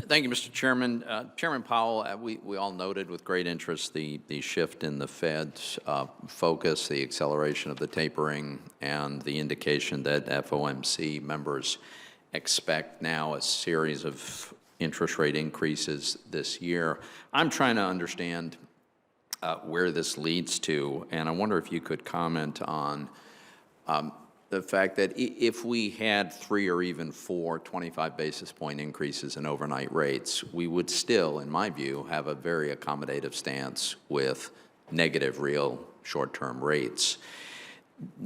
Thank you, Mr. Chairman. Chairman Powell, we all noted with great interest the shift in the Fed's focus, the acceleration of the tapering, and the indication that FOMC members expect now a series of interest rate increases this year. I'm trying to understand where this leads to, and I wonder if you could comment on the fact that if we had 3 or even 4 25 basis point increases in overnight rates, we would still, in my view, have a very accommodative stance with negative real short-term rates.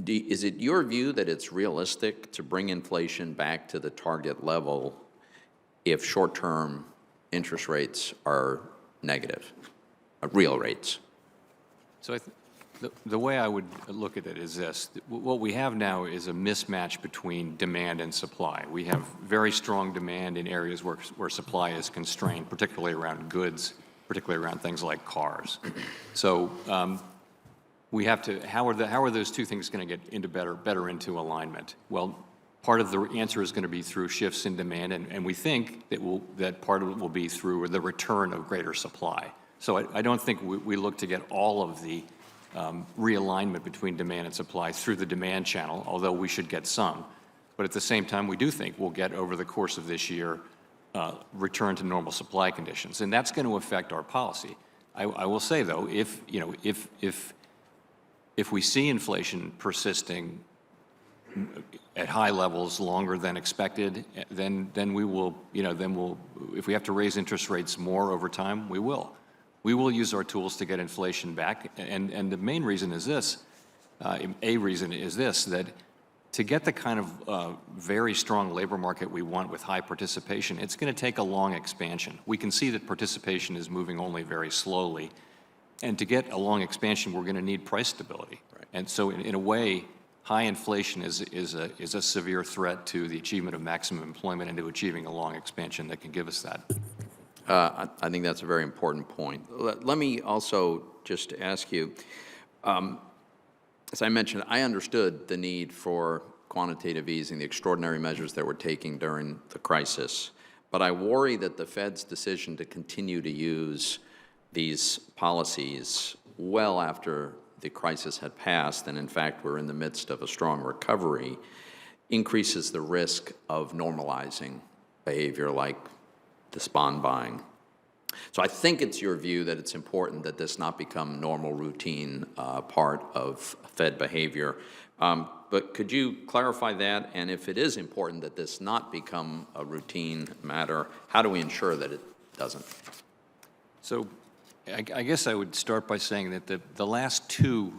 Is it your view that it's realistic to bring inflation back to the target level if short-term interest rates are negative, real rates? So the way I would look at it is this. What we have now is a mismatch between demand and supply. We have very strong demand in areas where supply is constrained, particularly around goods, particularly around things like cars. So we have to, how are those two things going to get into better into alignment? Well, part of the answer is going to be through shifts in demand, and we think that part of it will be through the return of greater supply. So I don't think we look to get all of the realignment between demand and supply through the demand channel, although we should get some. But at the same time, we do think we'll get, over the course of this year, return to normal supply conditions, and that's going to affect our policy. I will say, though, if we see inflation persisting at high levels longer than expected, then we will, if we have to raise interest rates more over time, we will. We will use our tools to get inflation back, and the main reason is this, that to get the kind of very strong labor market we want with high participation, it's going to take a long expansion. We can see that participation is moving only very slowly, and to get a long expansion, we're going to need price stability. Right. And so in a way, high inflation is a severe threat to the achievement of maximum employment and to achieving a long expansion that can give us that. I think that's a very important point. Let me also just ask you, as I mentioned, I understood the need for quantitative easing, the extraordinary measures that we're taking during the crisis, but I worry that the Fed's decision to continue to use these policies well after the crisis had passed, and in fact we're in the midst of a strong recovery, increases the risk of normalizing behavior like this bond buying. So I think it's your view that it's important that this not become normal routine part of Fed behavior. But could you clarify that? And if it is important that this not become a routine matter, how do we ensure that it doesn't? So I guess I would start by saying that the last 2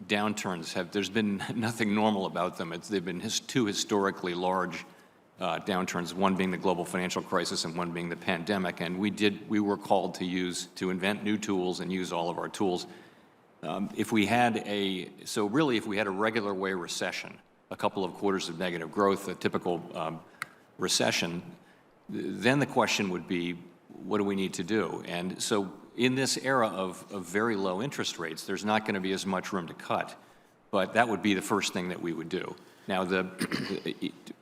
downturns there's been nothing normal about them. They've been 2 historically large downturns, one being the global financial crisis and one being the pandemic, and we were called to invent new tools and use all of our tools. If we had a regular way recession, a couple of quarters of negative growth, a typical recession, then the question would be, what do we need to do? And so in this era of very low interest rates, there's not going to be as much room to cut, but that would be the first thing that we would do. Now,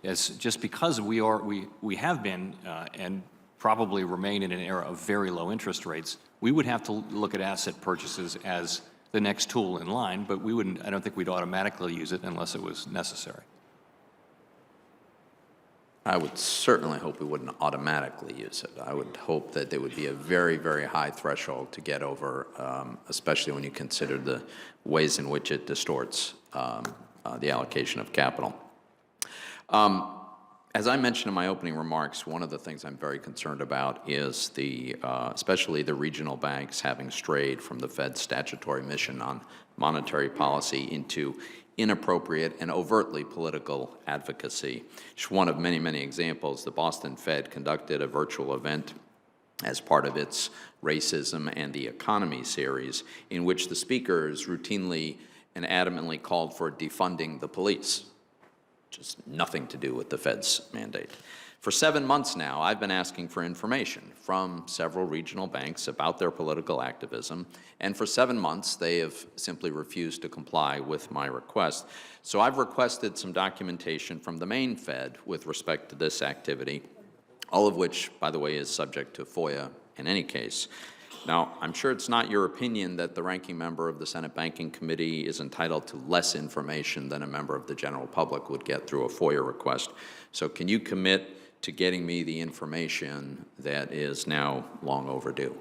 just because we have been and probably remain in an era of very low interest rates, we would have to look at asset purchases as the next tool in line, but I don't think we'd automatically use it unless it was necessary. I would certainly hope we wouldn't automatically use it. I would hope that there would be a very, very high threshold to get over, especially when you consider the ways in which it distorts the allocation of capital. As I mentioned in my opening remarks, one of the things I'm very concerned about is especially the regional banks having strayed from the Fed's statutory mission on monetary policy into inappropriate and overtly political advocacy. Just one of many, many examples, the Boston Fed conducted a virtual event as part of its Racism and the Economy series, in which the speakers routinely and adamantly called for defunding the police. Just nothing to do with the Fed's mandate. For 7 months now, I've been asking for information from several regional banks about their political activism, and for 7 months they have simply refused to comply with my request. So I've requested some documentation from the main Fed with respect to this activity. all of which, by the way, is subject to FOIA in any case. Now, I'm sure it's not your opinion that the ranking member of the Senate Banking Committee is entitled to less information than a member of the general public would get through a FOIA request. So can you commit to getting me the information that is now long overdue?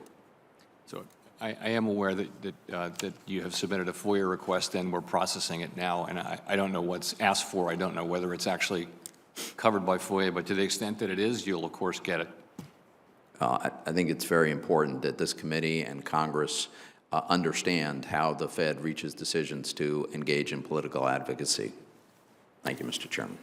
So I am aware that you have submitted a FOIA request and we're processing it now, and I don't know what's asked for. I don't know whether it's actually covered by FOIA, but to the extent that it is, you'll of course get it. I think it's very important that this committee and Congress understand how the Fed reaches decisions to engage in political advocacy. Thank you, Mr. Chairman.